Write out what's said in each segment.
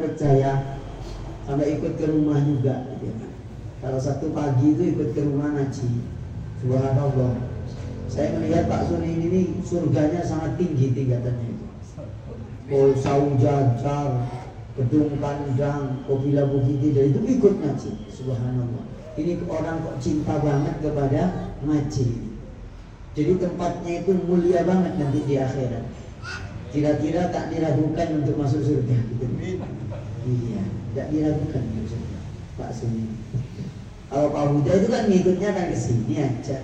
Saya sampai ikut ke rumah juga gitu ya. Kalau Sabtu pagi itu ikut ke rumah ngaji. Subhanallah. Saya melihat Pak Suni ini surganya sangat tinggi tingkatannya itu. Polsau Jajar, Gedung Kandang, Kopila Bukiti, dan itu ikut ngaji. Subhanallah. Ini orang kok cinta banget kepada ngaji. Jadi tempatnya itu mulia banget nanti di akhirat. Kira-kira tak diragukan untuk masuk surga gitu. Iya, tidak diragukan gitu, Pak Suni. Kalau Pak Huda itu kan ngikutnya kan ke sini aja,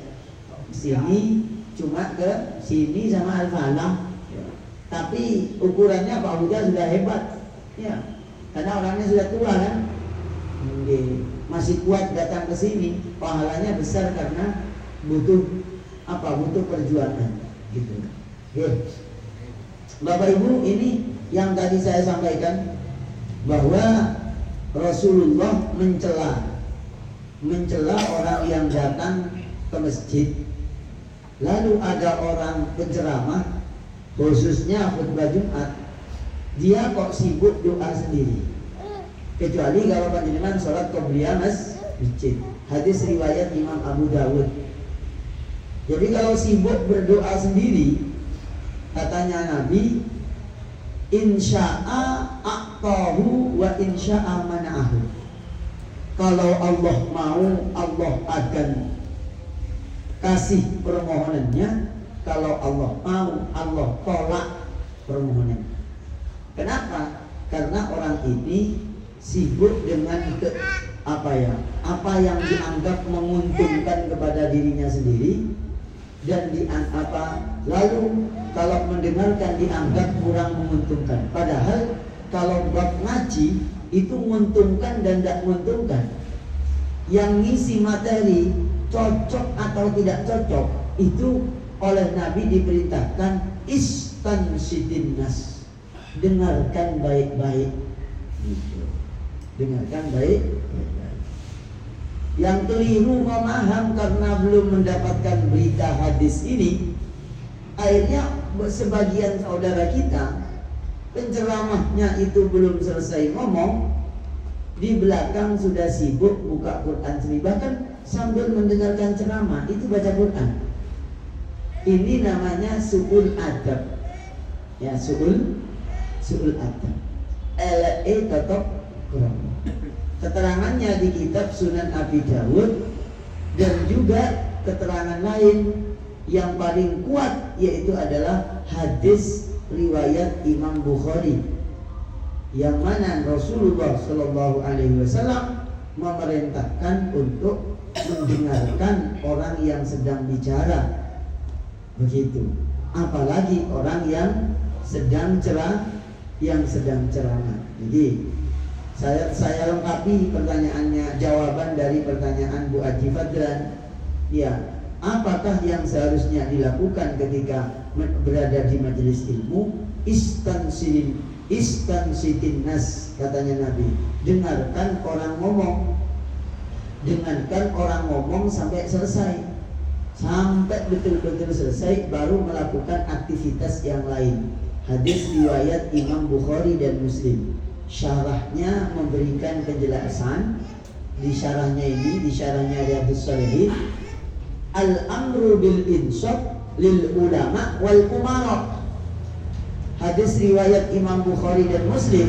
sini cuma ke sini sama Al-Falah. Tapi ukurannya Pak Huda sudah hebat, ya, karena orangnya sudah tua kan, masih kuat datang ke sini, pahalanya besar karena butuh perjuangan, gitu. Oke. Bapak Ibu, ini yang tadi saya sampaikan, bahwa Rasulullah mencela orang yang datang ke masjid. Lalu ada orang penceramah, khususnya khutbah Jumat, dia kok sibuk doa sendiri, kecuali kalau panjenengan sholat qobliyah masjid. Hadis riwayat Imam Abu Dawud. Jadi kalau sibuk berdoa sendiri, katanya Nabi, insya'a a'tahu wa insya'a mana'ahu. Kalau Allah mau, Allah akan kasih permohonannya. Kalau Allah mau, Allah tolak permohonan. Kenapa? Karena orang ini sibuk dengan apa yang dianggap menguntungkan kepada dirinya sendiri, dan lalu kalau mendengarkan dianggap kurang menguntungkan. Padahal kalau bab ngaji itu menguntungkan dan tidak menguntungkan. Yang ngisi materi cocok atau tidak cocok itu oleh Nabi diperintahkan istansidin nas, dengarkan baik-baik. Dengarkan baik-baik. Yang keliru memaham karena belum mendapatkan berita hadis ini, akhirnya sebagian saudara kita, penceramahnya itu belum selesai ngomong, di belakang sudah sibuk buka Quran sendiri, bahkan sambil mendengarkan ceramah itu baca Quran. Ini namanya su'ul adab. Ya, su'ul adab. Tetap Quran. Keterangannya di kitab Sunan Abi Dawud, dan juga keterangan lain yang paling kuat yaitu adalah hadis riwayat Imam Bukhari, yang mana Rasulullah Shallallahu Alaihi Wasallam memerintahkan untuk mendengarkan orang yang sedang bicara. Begitu, apalagi orang yang sedang ceramah. Jadi saya lengkapi pertanyaannya, jawaban dari pertanyaan Bu Aji Fadlan. Ya, apakah yang seharusnya dilakukan ketika berada di majelis ilmu? Istansitin nas, katanya Nabi. Dengarkan orang ngomong sampai selesai, sampai betul-betul selesai, baru melakukan aktivitas yang lain. Hadis riwayat Imam Bukhari dan Muslim. Syarahnya memberikan penjelasan. Di syarahnya Riyadhus Shalihin, al-amru bil insaf lil ulama wal umara. Hadis riwayat Imam Bukhari dan Muslim,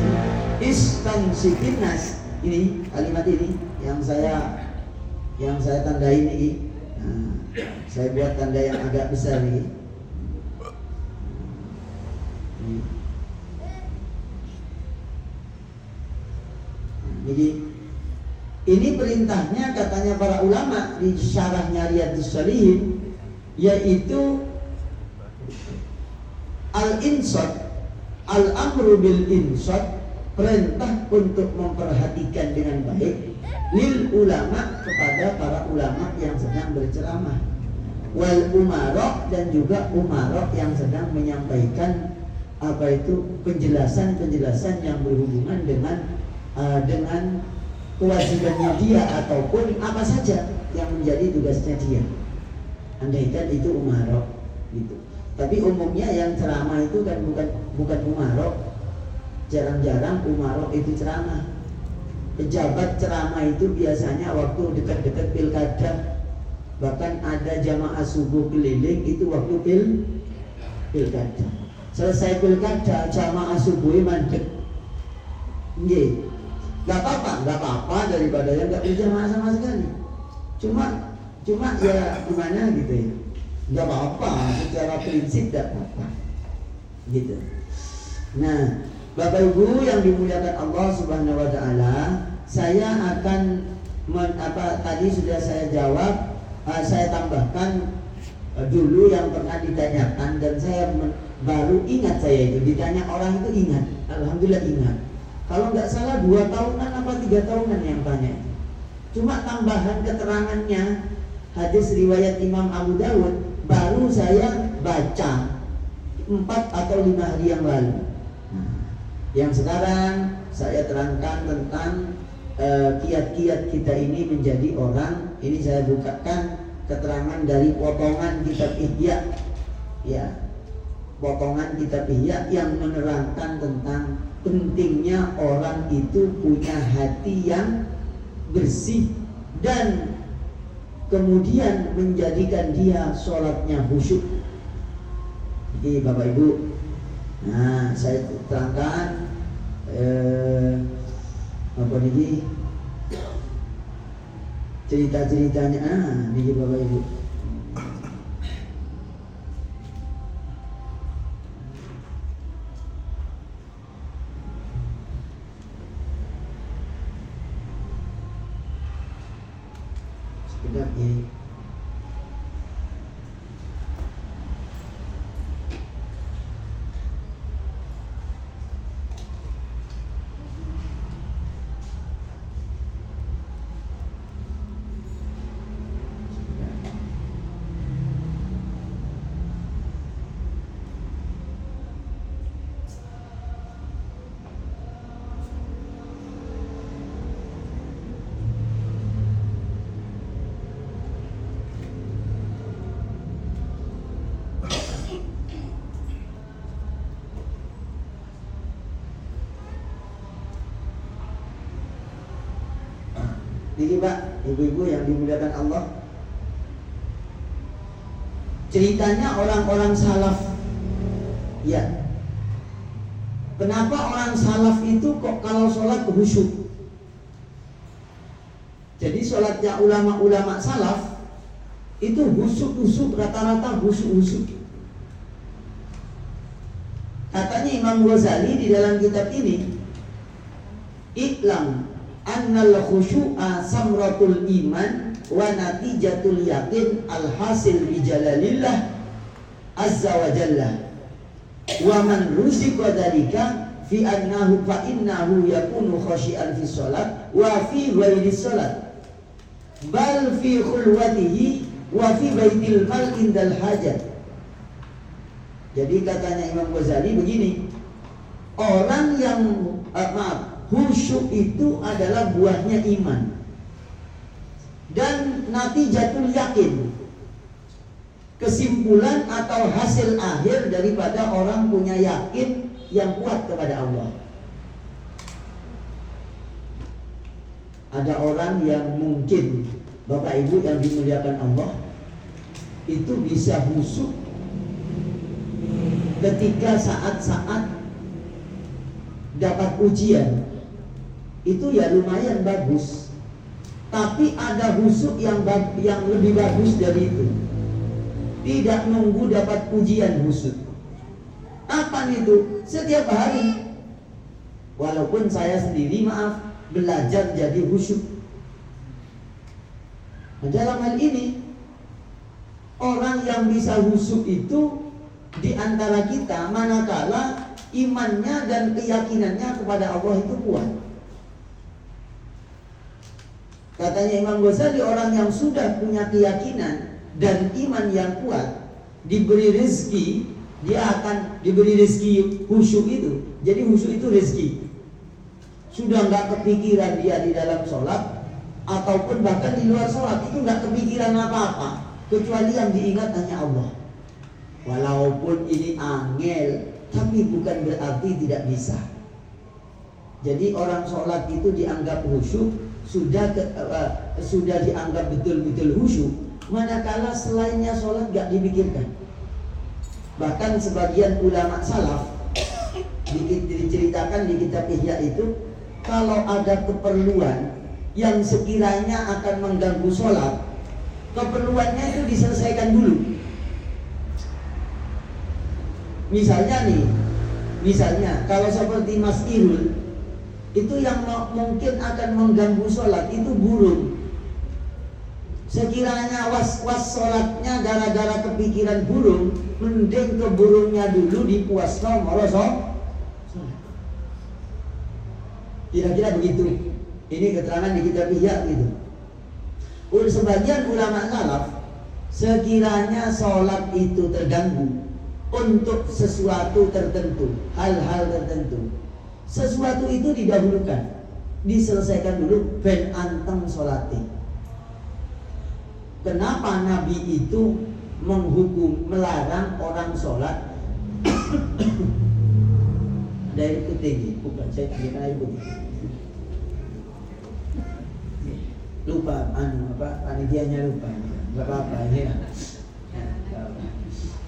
istansitin nas. Ini kalimat ini yang saya tandain ini. Nah, saya buat tanda yang agak besar ini. Jadi ini perintahnya, katanya para ulama di syarahnya Riyadhus Shalihin, yaitu al-insat, al-amru bil insat, perintah untuk memperhatikan dengan baik, lil ulama, kepada para ulama yang sedang berceramah, wal umara, dan juga umara yang sedang menyampaikan penjelasan yang berhubungan dengan kewajibannya dia, ataupun apa saja yang menjadi tugasnya dia. Andaikan itu umara gitu. Tapi umumnya yang ceramah itu kan bukan umara, jarang-jarang umarok itu ceramah. Pejabat ceramah itu biasanya waktu dekat-dekat pilkada. Bahkan ada jamaah subuh keliling itu waktu pilkada. Selesai pilkada, jamaah subuh mandek. Nggih. Gak apa-apa daripada yang gak berjamaah sama sekali. Cuma ya gimana gitu ya. Gak apa-apa, secara prinsip gak apa-apa. Gitu. Nah, Bapak Ibu yang dimuliakan Allah Subhanahu wa taala, saya akan tadi sudah saya jawab, saya tambahkan dulu yang pernah ditanyakan dan saya baru ingat, saya itu ditanya orang itu ingat, alhamdulillah ingat. Kalau nggak salah 2 tahunan apa 3 tahunan yang tanya. Cuma tambahan keterangannya hadis riwayat Imam Abu Dawud baru saya baca 4 atau 5 hari yang lalu. Yang sekarang saya terangkan tentang kiat-kiat kita ini menjadi orang. Ini saya bukakan keterangan dari potongan kitab Ihya, ya, potongan kitab Ihya yang menerangkan tentang pentingnya orang itu punya hati yang bersih dan kemudian menjadikan dia sholatnya khusyuk. Jadi Bapak Ibu, nah saya terangkan apa ini cerita-ceritanya ini Bapak Ibu. Sekedar ini. Jadi Pak, ibu-ibu yang dimuliakan Allah, ceritanya orang-orang salaf. Ya, kenapa orang salaf itu kok kalau sholat khusyuk? Jadi sholatnya ulama-ulama salaf itu khusyuk, rata-rata khusyuk. Katanya Imam Ghazali di dalam kitab ini, Iklam annal khusyu'a samratul iman wa natijatul yakin alhasil bijalalillah azza wa jalla wa man ruziqa dzalika fi annahu fa innahu yakunu khashi'an fi shalat wa fi ghairi shalat bal fi khulwatihi wa fi baitil mal indal hajat. Jadi katanya Imam Ghazali begini, orang yang khusyuk itu adalah buahnya iman dan natijatul yakin, kesimpulan atau hasil akhir daripada orang punya yakin yang kuat kepada Allah. Ada orang yang mungkin Bapak Ibu yang dimuliakan Allah itu bisa khusyuk ketika saat-saat dapat ujian. Itu ya lumayan bagus. Tapi ada khusyuk yang lebih bagus dari itu. Tidak nunggu dapat ujian khusyuk. Apa itu? Setiap hari. Walaupun saya sendiri belajar jadi khusyuk. Nah, dalam hal ini orang yang bisa khusyuk itu di antara kita manakala imannya dan keyakinannya kepada Allah itu kuat. Katanya Imam Ghazali, orang yang sudah punya keyakinan dan iman yang kuat, diberi rezeki, dia akan diberi rezeki khusyuk itu. Jadi khusyuk itu rezeki. Sudah nggak kepikiran dia di dalam sholat ataupun bahkan di luar sholat itu nggak kepikiran apa-apa, kecuali yang diingat hanya Allah. Walaupun ini angel, tapi bukan berarti tidak bisa. Jadi orang sholat itu dianggap khusyuk, sudah dianggap betul-betul khusyuk, manakala selainnya sholat gak dipikirkan. Bahkan sebagian ulama salaf diceritakan di kitab Ihya itu, kalau ada keperluan yang sekiranya akan mengganggu sholat, keperluannya itu diselesaikan dulu. Misalnya kalau seperti Mas Irul, itu yang mungkin akan mengganggu sholat itu burung. Sekiranya was-was sholatnya gara-gara kepikiran burung, mending ke burungnya dulu dipuasno moro sholat. Kira-kira begitu. Ini keterangan di kitab Ihya gitu. Sebagian ulama salaf, sekiranya sholat itu terganggu untuk sesuatu tertentu, hal-hal tertentu, sesuatu itu didahulukan, diselesaikan dulu ben anteng sholati. Kenapa Nabi itu melarang orang sholat dari putih? Bukan, saya berikan air putih. Lupa, panitianya lupa. Gak apa-apa ya.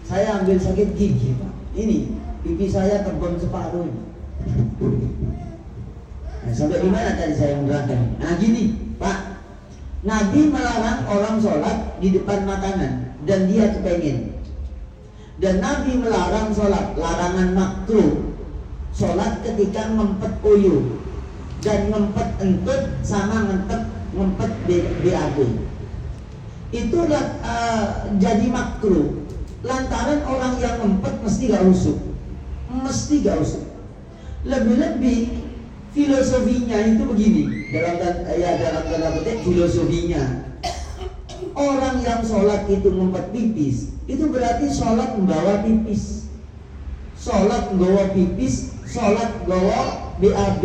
Saya ambil sakit gigi, Pak. Ini pipi saya kebon separuh. Nah, sampai di mana tadi saya menerangkan? Nah gini, Pak. Nabi melarang orang sholat di depan makanan dan dia kepengen. Dan Nabi melarang sholat, larangan makruh, sholat ketika ngempet uyuh dan ngempet entut sama ngempet BAB. Itulah jadi makruh. Lantaran orang yang ngempet mesti gak usuk. Lebih-lebih filosofinya itu begini, dalam tanda petik filosofinya. Orang yang sholat itu ngempet pipis, itu berarti sholat membawa pipis. Sholat membawa pipis, sholat membawa BAB.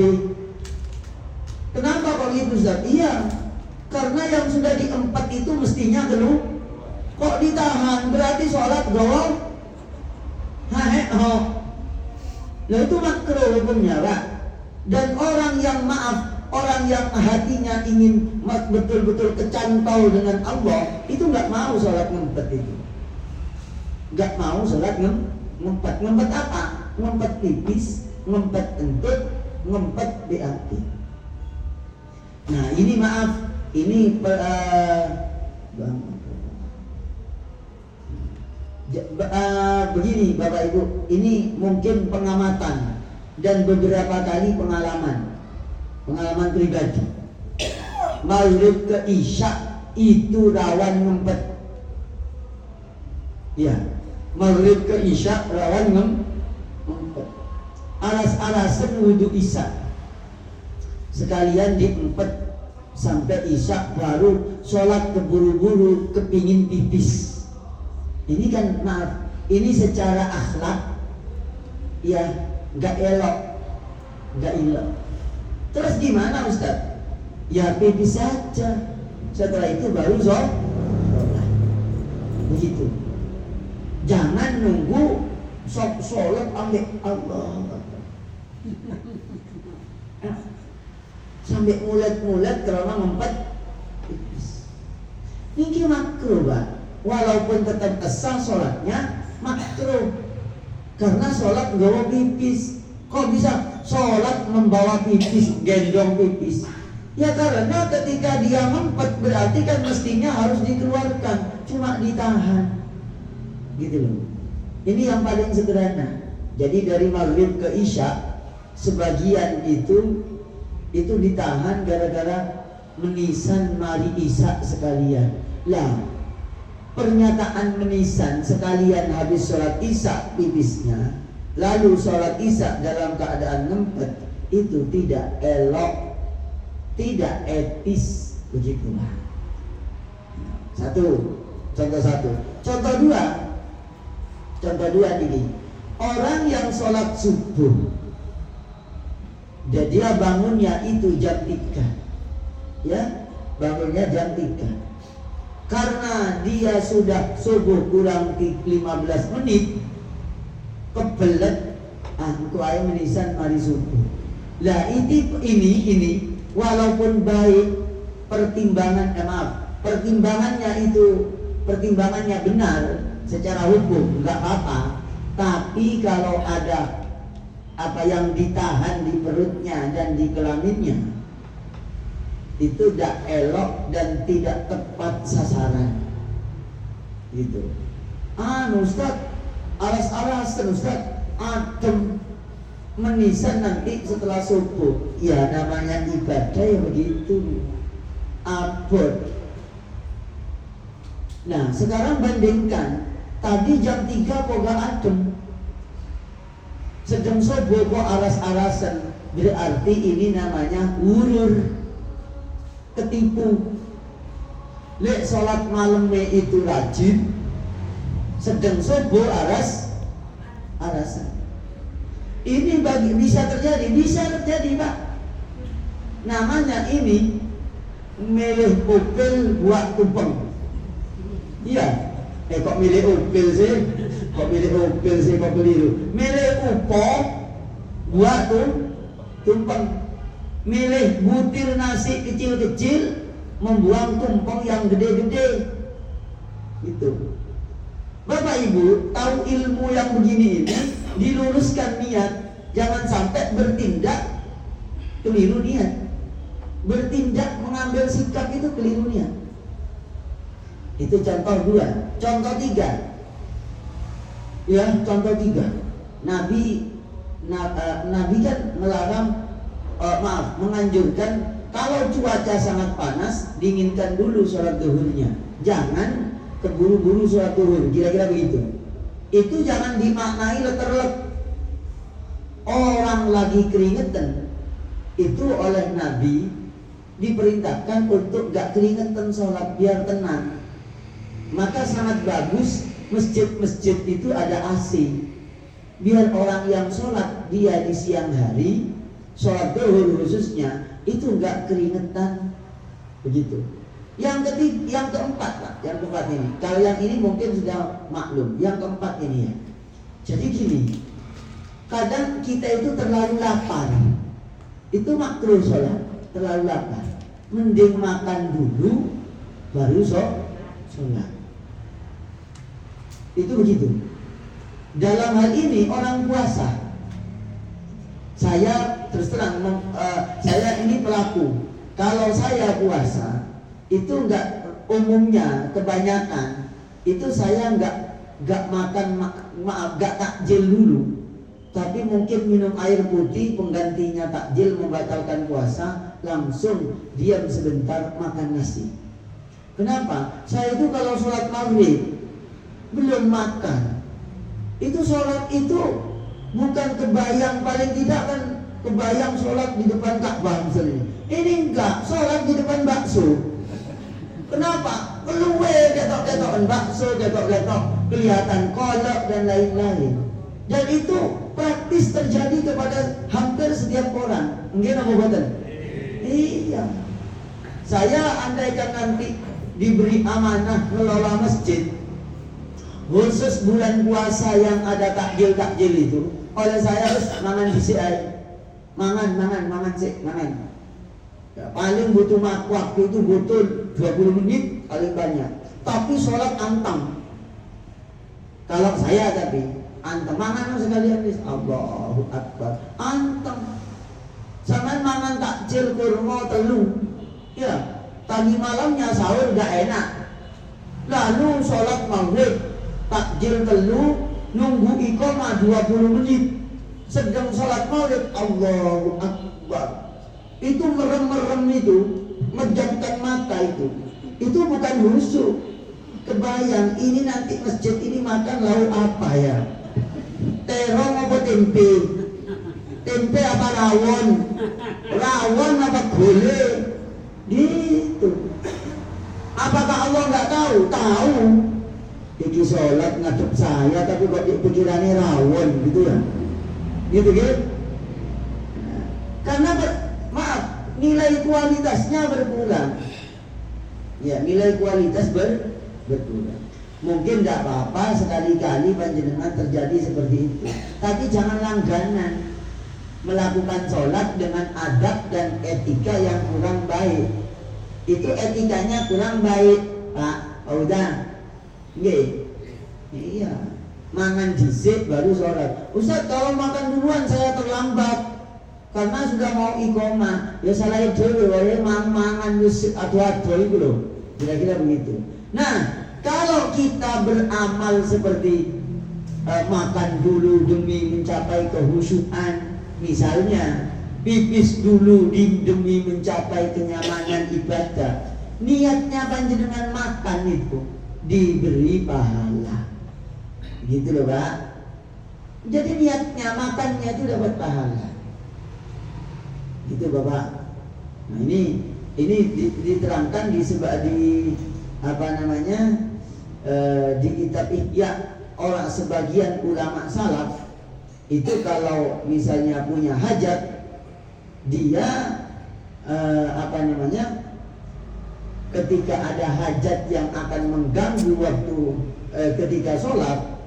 Kenapa kok gitu, Ustaz? Iya, karena yang sudah diempat itu mestinya geluh. Kok ditahan? Berarti sholat gawal. Nah itu makruh hukumnya, Pak. Dan orang yang orang yang hatinya ingin betul-betul kecantol dengan Allah, itu nggak mau sholat ngempet itu. Nggak mau sholat ngempet. Ngempet apa? Ngempet pipis, ngempet entut, ngempet BAB. Nah ini begini Bapak Ibu, ini mungkin pengamatan dan beberapa kali pengalaman pribadi. Maghrib ke Isya itu rawan ngempet. Ya, maghrib ke Isya rawan ngempet. Alas-alasan wudhu Isya sekalian diempet sampai Isya baru sholat keburu-buru kepingin pipis. Ini kan maaf, ini secara akhlak ya gak elok. Terus gimana Ustaz? Ya pipis saja. Setelah itu baru sholat. Begitu. Jangan nunggu sholat ambil Allah sampai mulet-mulet karena ngempet pipis. Ini makruh, Pak. Walaupun tetap sah sholatnya, makruh. Karena sholat nggawa pipis. Kok bisa sholat membawa pipis, gendong pipis? Ya karena ketika dia ngempet berarti kan mestinya harus dikeluarkan, cuma ditahan. Gitu loh. Ini yang paling sederhana. Jadi dari maghrib ke Isya, sebagian itu ditahan gara-gara menisan mari Isya sekalian. Lah, pernyataan menisan sekalian habis sholat Isya pipisnya, lalu sholat Isya dalam keadaan ngempet, itu tidak elok, tidak etis, begitulah. Contoh satu. Contoh dua ini. Orang yang sholat subuh dan dia bangunnya itu jam 3. Ya, bangunnya jam 3. Karena dia sudah subuh kurang 15 menit kebelet, engko ae menisan mari subuh. Lah ini walaupun baik pertimbangannya benar secara hukum nggak apa-apa, tapi kalau ada apa yang ditahan di perutnya dan di kelaminnya itu tidak elok dan tidak tepat sasaran gitu. Ustaz, alas-alasan Ustaz, adem menisan nanti setelah subuh. Ya namanya ibadah ya begitu, abot. Nah sekarang bandingkan, tadi jam 3 kok gak adem, sedang subuh kok alas-alasan, berarti ini namanya urur, ketipu. Lek sholat malamnya itu rajin, sedang subuh alasan. Ini bisa terjadi Pak. Namanya ini milih upil buat tumpeng. Iya. Kok milih upil sih? Kok keliru. Milih upo buat tumpeng. Milih butir nasi kecil-kecil, membuang tumpeng yang gede-gede. Itu. Bapak Ibu tahu ilmu yang begini ini, diluruskan niat, jangan sampai bertindak keliru niat. Bertindak mengambil sikap itu keliru niat. Itu contoh 2. Contoh 3. Ya, contoh 3. Nabi kan melarang, menganjurkan kalau cuaca sangat panas, dinginkan dulu sholat zuhurnya. Jangan keburu-buru sholat zuhur, kira-kira begitu. Itu jangan dimaknai leterlek. Orang lagi keringetan, itu oleh Nabi diperintahkan untuk gak keringetan sholat, biar tenang. Maka sangat bagus masjid-masjid itu ada AC, biar orang yang sholat dia di siang hari, sholat zuhur khususnya, itu gak keringetan. Begitu. Yang keempat Pak, yang keempat ini. Kalau yang ini mungkin sudah maklum. Yang keempat ini ya. Jadi gini, kadang kita itu terlalu lapar. Itu makruh sholat, terlalu lapar. Mending makan dulu, baru sholat. Itu begitu. Dalam hal ini orang puasa, saya terus terang, saya ini pelaku. Kalau saya puasa, itu enggak, umumnya kebanyakan itu saya enggak makan, enggak takjil dulu, tapi mungkin minum air putih penggantinya takjil, membatalkan puasa, langsung diam sebentar makan nasi. Kenapa? Saya itu kalau sholat maghrib belum makan, itu sholat itu bukan kebayang, paling tidak kan kebayang sholat di depan Ka'bah misalnya. Ini enggak, sholat di depan bakso. Kenapa? Keluwe getok-getokan bakso, getok-getok kelihatan kolak dan lain-lain. Dan itu praktis terjadi kepada hampir setiap orang. Mungkin apa betul? Iya. Saya andaikan nanti diberi amanah ngelola masjid, khusus bulan puasa yang ada takjil itu, oleh saya harus mangan di sini, mangan sih. Ya, paling butuh waktu itu butuh 20 menit paling banyak. Tapi sholat anteng. Kalau saya anteng mangan sekalian nih. Allahu Akbar. Anteng. Sama mangan takjil kurma telu. Ya, tadi malamnya sahur gak enak. Lalu sholat maghrib takjil telu, nunggu iqamah 20 menit. Sedang sholat maghrib, Allahu Akbar. Itu merem-merem itu, menjamkan mata itu bukan khusyuk. Kebayang ini nanti masjid ini makan lauk apa ya? Terong apa tempe? Tempe apa rawon? Rawon apa gulai? Gitu. Apakah Allah nggak tahu? Tahu. Iki sholat ngadep saya, tapi kok pikirannya rawon gitu ya? Gitu. Karena nilai kualitasnya berkurang. Ya, nilai kualitas berkurang. Mungkin tidak apa-apa sekali-kali panjenengan terjadi seperti itu, tapi jangan langganan. melakukan sholat dengan adab dan etika yang kurang baik. Itu etikanya kurang baik, Pak. Udah, iya. Mangan dhisik baru sholat. Ustaz, kalau makan duluan saya terlambat karena sudah mau iqomah. Ya salah dhewe wae mangan wis adu-adu itu loh. Kira-kira begitu. Nah, kalau kita beramal seperti makan dulu demi mencapai kehusyuan, misalnya pipis dulu demi mencapai kenyamanan ibadah, niatnya panjenengan makan itu diberi pahala, gitu loh Pak. Jadi niatnya makannya itu dapat pahala, gitu Bapak. Nah ini diterangkan di di kitab Ihya. Orang sebagian ulama salaf itu kalau misalnya punya hajat, dia ketika ada hajat yang akan mengganggu waktu ketika sholat,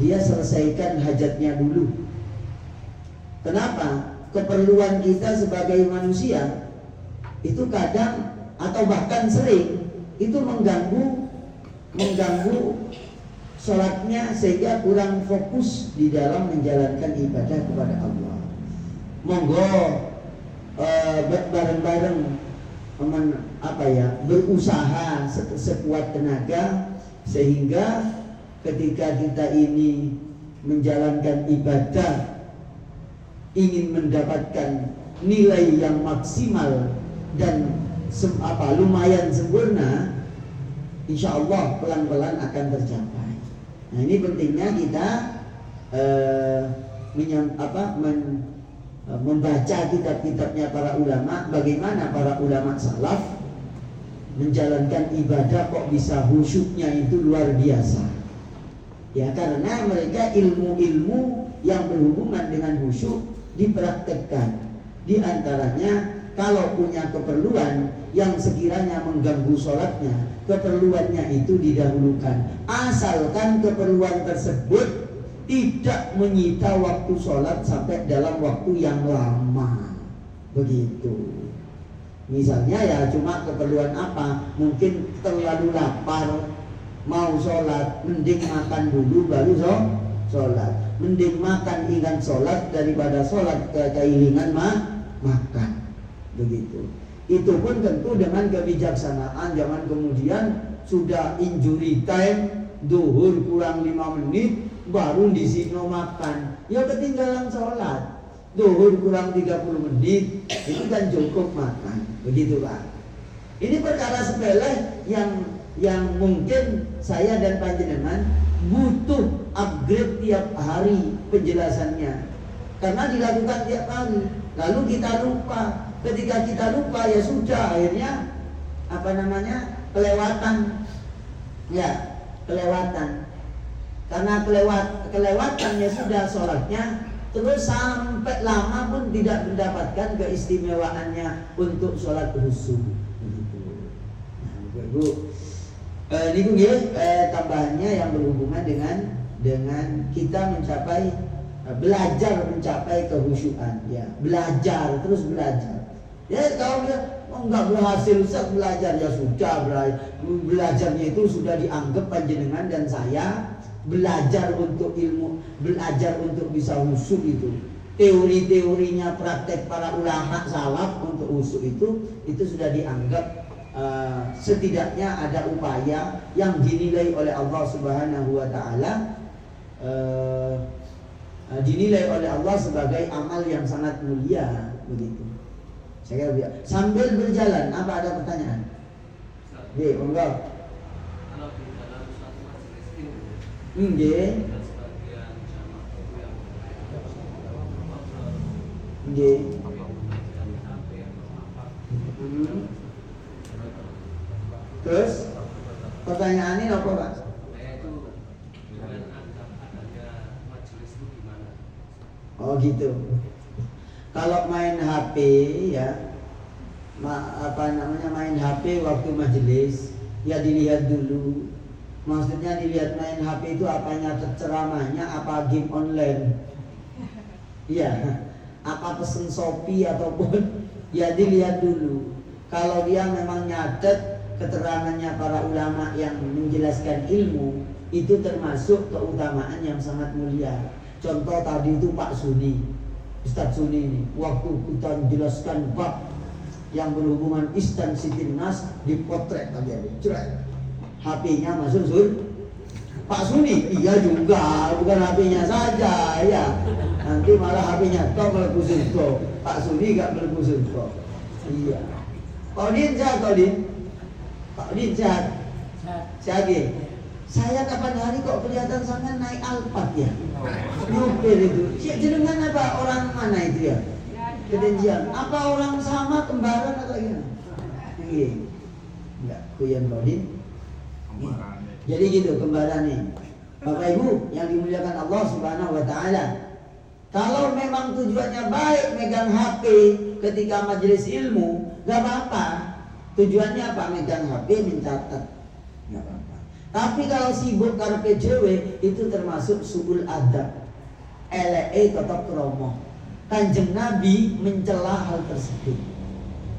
dia selesaikan hajatnya dulu. Kenapa? Keperluan kita sebagai manusia itu kadang atau bahkan sering itu mengganggu sholatnya, sehingga kurang fokus di dalam menjalankan ibadah kepada Allah. Monggo bareng-bareng berusaha sekuat tenaga, sehingga ketika kita ini menjalankan ibadah ingin mendapatkan nilai yang maksimal dan lumayan sempurna, insya Allah pelan-pelan akan tercapai. Nah ini pentingnya kita membaca kitab-kitabnya para ulama, bagaimana para ulama salaf menjalankan ibadah kok bisa khusyuknya itu luar biasa. Ya karena mereka ilmu-ilmu yang berhubungan dengan khusyuk dipraktekkan. Di antaranya kalau punya keperluan yang sekiranya mengganggu sholatnya, keperluannya itu didahulukan, asalkan keperluan tersebut tidak menyita waktu sholat sampai dalam waktu yang lama. Begitu. Misalnya ya cuma keperluan apa, mungkin terlalu lapar mau sholat, mending makan dulu baru sholat. Mending makan ingat sholat daripada sholat keiringan makan. Begitu. Itu pun tentu dengan kebijaksanaan. Jangan kemudian sudah injury time, duhur kurang 5 menit baru disino makan, ya ketinggalan sholat. Duhur kurang 30 menit itu kan cukup makan. Begitu Pak. Ini perkara sepele yang mungkin saya dan panjenengan butuh upgrade tiap hari penjelasannya, karena dilakukan tiap hari. Lalu kita lupa. Ketika kita lupa ya sudah, akhirnya kelewatan. Ya, kelewatan. Karena kelewatan ya sudah sholatnya, terus sampai lama pun tidak mendapatkan keistimewaannya untuk sholat khusyuk. Nah, Ibu, ini tambahannya yang berhubungan dengan kita belajar mencapai kehusyuan. Ya, terus belajar. Ya kalau nggak berhasil belajar ya sudah, belajarnya itu sudah dianggap panjenengan dan saya belajar untuk ilmu, belajar untuk bisa khusyuk itu. Teori-teorinya praktek para ulama salaf untuk khusyuk itu sudah dianggap setidaknya ada upaya yang dinilai oleh Allah Subhanahu wa taala, dinilai oleh Allah sebagai amal yang sangat mulia. Begitu. Saya kira sambil berjalan, apa ada pertanyaan? Monggo. Kalau di dalam suatu majelis ilmu, sebagian Terus pertanyaan ini apa Pak? Itu dengan adanya majelis itu gimana? Oh gitu. Kalau main HP ya, main HP waktu majelis ya dilihat dulu. Maksudnya dilihat main HP itu apanya, ceramahnya apa game online. Iya. apa pesen Shopee ataupun ya dilihat dulu. Kalau dia memang nyatet keterangannya para ulama yang menjelaskan ilmu, itu termasuk keutamaan yang sangat mulia. Contoh tadi itu Pak Suni, Ustadz Suni ini, waktu kita menjelaskan bab yang berhubungan Istan Sitin Nas, dipotret aja dicret. HP-nya masuk Pak Suni, iya juga, bukan HP-nya saja ya. Nanti malah HP-nya toh melepuh surga. Pak Suni gak melepuh surga. Iya. Pak Udin sehat, Pak Udin? Pak Udin sehat? Sehat. Saya kapan hari kok kelihatan sangat naik Alphard ya? Nyopir itu. Jenengan apa orang mana itu ya? Kedenjian. Apa orang sama kembaran atau gimana? Iya. Enggak, kuyan Pak Udin. Jadi gitu kembaran nih. Bapak Ibu yang dimuliakan Allah Subhanahu wa taala. Kalau memang tujuannya baik megang HP ketika majelis ilmu, gak apa-apa. Tujuannya apa? Megang HP mencatat, gak apa-apa. Tapi kalau sibuk karpe dewe, itu termasuk suul adab. Ele tetap kromo. Kanjeng Nabi mencela hal tersebut.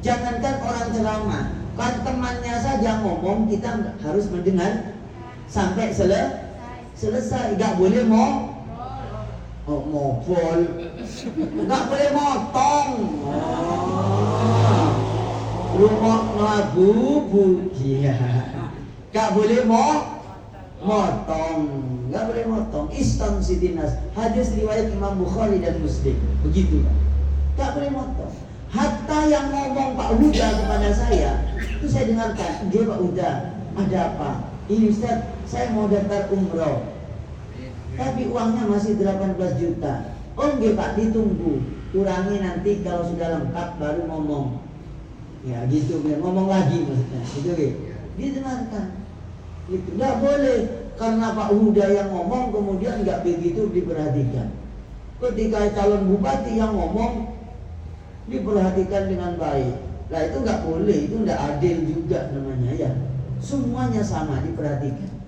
Jangankan orang ceramah, kan temannya saja ngomong, kita harus mendengar sampai selesai. Gak boleh mobol, nggak boleh motong. Rumah lagu iya, nggak boleh motong, nggak boleh motong. Istan Sidinas, hadis riwayat Imam Bukhari dan Muslim, begitu kan? Nggak boleh motong. Hatta yang ngomong Pak Huda kepada saya, itu saya dengarkan, dia Pak Huda, ada apa? Ini Ustaz, saya mau daftar umroh. Tapi uangnya masih 18 juta. Oh enggak Pak, ditunggu. Kurangi nanti kalau sudah lengkap baru ngomong. Ya gitu, ngomong lagi maksudnya. Gitu gitu. Didengarkan. Gitu. Enggak boleh karena Pak Huda yang ngomong kemudian enggak begitu diperhatikan. Ketika calon bupati yang ngomong diperhatikan dengan baik. Nah itu enggak boleh, itu enggak adil juga namanya ya. Semuanya sama diperhatikan.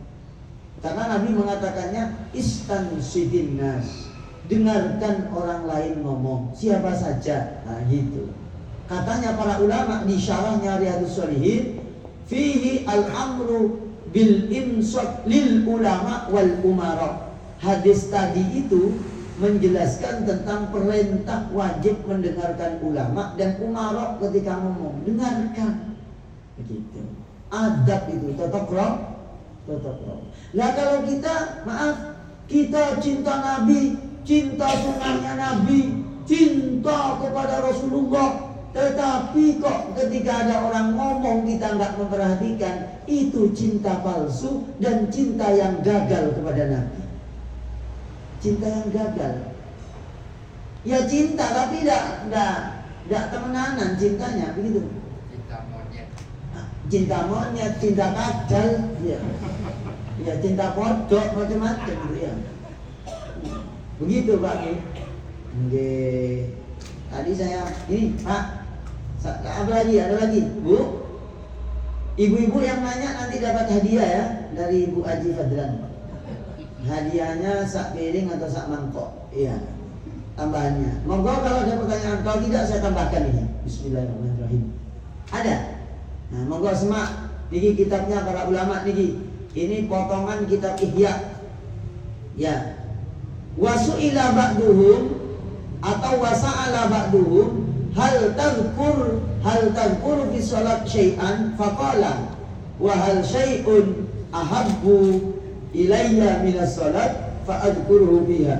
Karena Nabi mengatakannya istan sidin nas, dengarkan orang lain ngomong, siapa saja. Nah gitu. Katanya para ulama di syarahnya Riyadhus Shalihin, fihi al-amru bil insat lil ulama wal umara. Hadis tadi itu menjelaskan tentang perintah wajib mendengarkan ulama dan umara ketika ngomong, dengarkan. Begitu. Adab itu tetap wrong. Nah kalau kita, maaf, kita cinta Nabi, cinta sunnahnya Nabi, cinta kepada Rasulullah, tetapi kok ketika ada orang ngomong kita nggak memperhatikan, itu cinta palsu dan cinta yang gagal kepada Nabi. Cinta yang gagal. Ya cinta tapi tidak temenanan cintanya, begitu. Cinta monyet, cinta kajal, ya. Ya cinta kodok macam-macam gitu ya. Begitu Pak. Tadi saya ini Pak, apa lagi? Ada lagi Bu? Ibu-ibu yang nanya nanti dapat hadiah ya dari Ibu Aji Fadlan. Hadiahnya sak piring atau sak mangkok. Iya. Tambahannya. Monggo kalau ada pertanyaan, kalau tidak saya tambahkan ini. Bismillahirrahmanirrahim. Ada? Nah, monggo semak. Niki kitabnya para ulama niki. Ini potongan kitab Ihya. Ya. Wasu'ila ba'duhum atau wasa'ala ba'duhum hal tadhkur fi salat syai'an faqala wa hal syai'un ahabbu ilayya minas salat fa'adhkuruhu biha.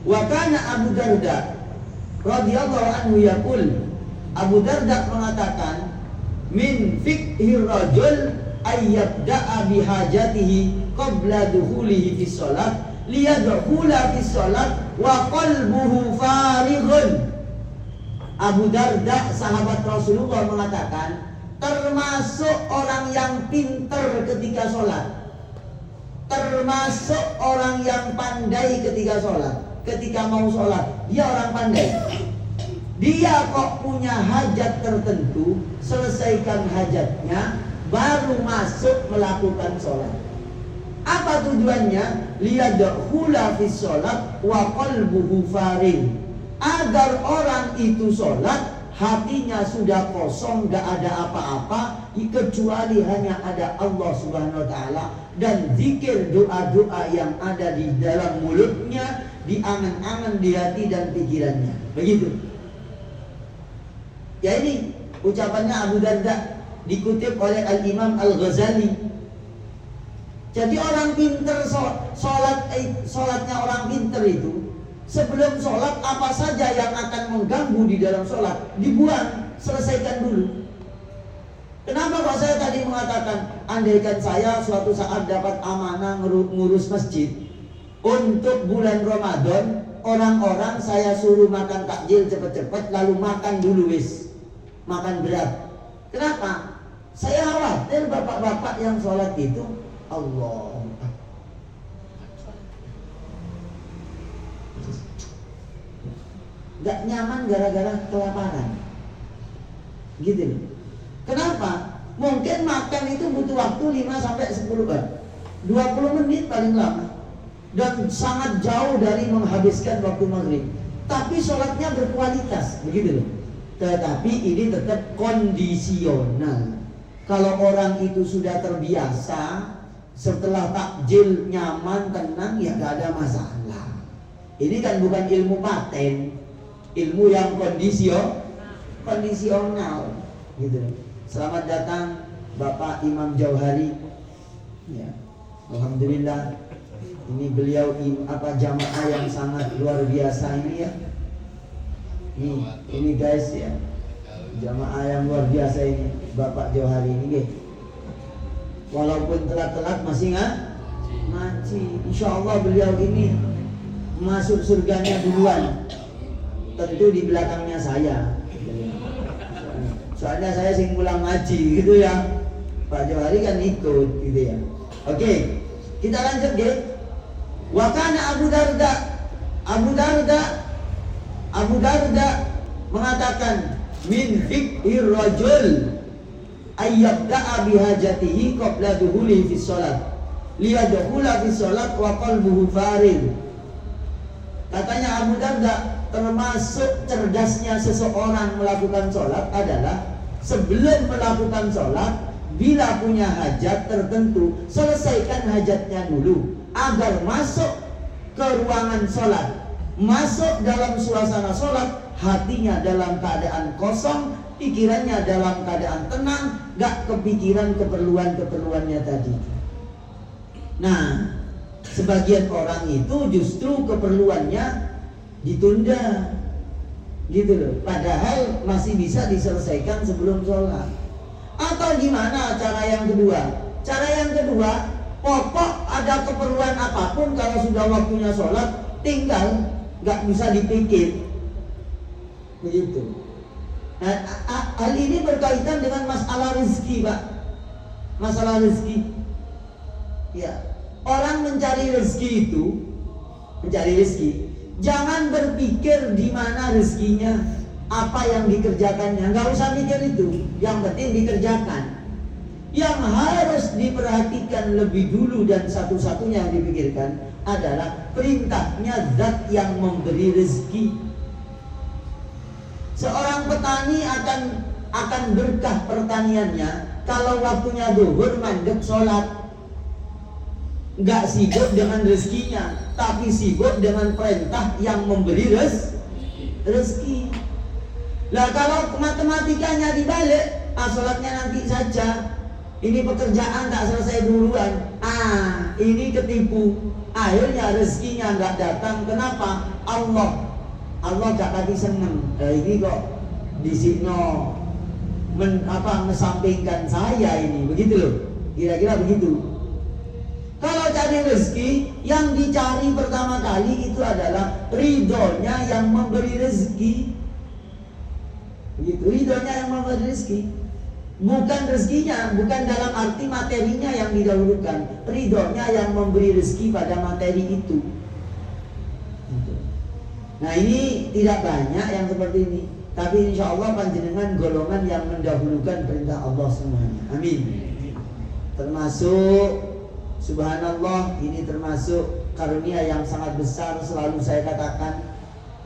Wa kana Abu Darda radhiyallahu anhu yaqul, Abu Darda mengatakan, min fiqhir rajul ayyabda'a bihajatihi qabla dukhulihi fi shalat liyadkhula fi shalat wa qalbuhu farighun. Abu Darda sahabat Rasulullah mengatakan, termasuk orang yang pintar ketika sholat, termasuk orang yang pandai ketika sholat. Ketika mau sholat, dia orang pandai. Dia kok punya hajat tertentu, selesaikan hajatnya, baru masuk melakukan sholat. Apa tujuannya? Liyadkhula fis sholat wa qalbuhu farig. agar orang itu sholat hatinya sudah kosong, gak ada apa-apa kecuali hanya ada Allah Subhanahu wa ta'ala dan zikir doa-doa yang ada di dalam mulutnya, di angan-angan di hati dan pikirannya. Begitu. Ya, ini ucapannya Abu Darda, dikutip oleh Al-Imam Al-Ghazali. Jadi orang pinter sholatnya orang pinter itu, sebelum sholat apa saja yang akan mengganggu di dalam sholat dibuang, selesaikan dulu. Kenapa kok saya tadi mengatakan andaikan saya suatu saat dapat amanah ngurus masjid untuk bulan Ramadan, orang-orang saya suruh makan takjil cepet-cepet lalu makan dulu wis, makan berat. Kenapa? Saya khawatir bapak-bapak yang sholat itu Allah gak nyaman gara-gara kelaparan. Gitu loh. Kenapa? Mungkin makan itu butuh waktu 5-10 menit, 20 menit paling lama, dan sangat jauh dari menghabiskan waktu maghrib. Tapi sholatnya berkualitas, begitu loh. Tetapi ini tetap kondisional. Kalau orang itu sudah terbiasa, setelah takjil nyaman, tenang, ya gak ada masalah. Ini kan bukan ilmu paten, ilmu yang kondisional, gitu. Selamat datang Bapak Imam Jauhari. Ya, alhamdulillah. Ini beliau jamaah yang sangat luar biasa ini ya. Ini guys ya, jamaah yang luar biasa ini Bapak Jauhari ini. Walaupun telat-telat masih ngaji. Insya Allah beliau ini masuk surganya duluan. Tentu di belakangnya saya. Soalnya saya sing pulang ngaji gitu ya. Pak Jauhari kan ikut gitu ya. Oke, kita lanjut ya. Wa kana Abu Darda mengatakan min fiqhir rajul ayyabda'a bihajatihi qabla dukhuli fi shalat liyadkhula fi shalat wa qalbuhu farid. Katanya Abu Darda, termasuk cerdasnya seseorang melakukan sholat adalah sebelum melakukan sholat, bila punya hajat tertentu, selesaikan hajatnya dulu agar masuk ke ruangan sholat, masuk dalam suasana sholat, hatinya dalam keadaan kosong, pikirannya dalam keadaan tenang, gak kepikiran keperluan-keperluannya tadi. Nah, sebagian orang itu justru keperluannya ditunda, gitu loh. Padahal masih bisa diselesaikan sebelum sholat. Atau gimana cara yang kedua? Cara yang kedua, pokok ada keperluan apapun kalau sudah waktunya sholat, tinggal, nggak bisa dipikir, begitu. Nah, hal ini berkaitan dengan masalah rezeki, Pak. Masalah rezeki. Ya, orang mencari rezeki itu, jangan berpikir di mana rezekinya, apa yang dikerjakannya. Nggak usah mikir itu. Yang penting dikerjakan. Yang harus diperhatikan lebih dulu dan satu-satunya yang dipikirkan adalah perintahnya zat yang memberi rezeki. Seorang petani akan berkah pertaniannya kalau waktunya zuhur mandek sholat. Nggak sibuk dengan rezekinya, tapi sibuk dengan perintah yang memberi rezeki. Lah kalau matematikanya dibalik, sholatnya nanti saja, ini pekerjaan tak selesai duluan, ini ketipu, akhirnya rezekinya nggak datang. Kenapa? Allah gak lagi seneng. Ini kok disikno ngesampingkan saya ini, begitu loh. Kira-kira begitu. Kalau cari rezeki, yang dicari pertama kali itu adalah ridhonya yang memberi rezeki. Begitu, ridhonya yang memberi rezeki, bukan rezekinya, bukan dalam arti materinya yang didahulukan. Ridhonya yang memberi rezeki pada materi itu. Nah, ini tidak banyak yang seperti ini, tapi insya Allah panjenengan golongan yang mendahulukan perintah Allah semuanya. Amin. Termasuk subhanallah, ini termasuk karunia yang sangat besar. Selalu saya katakan,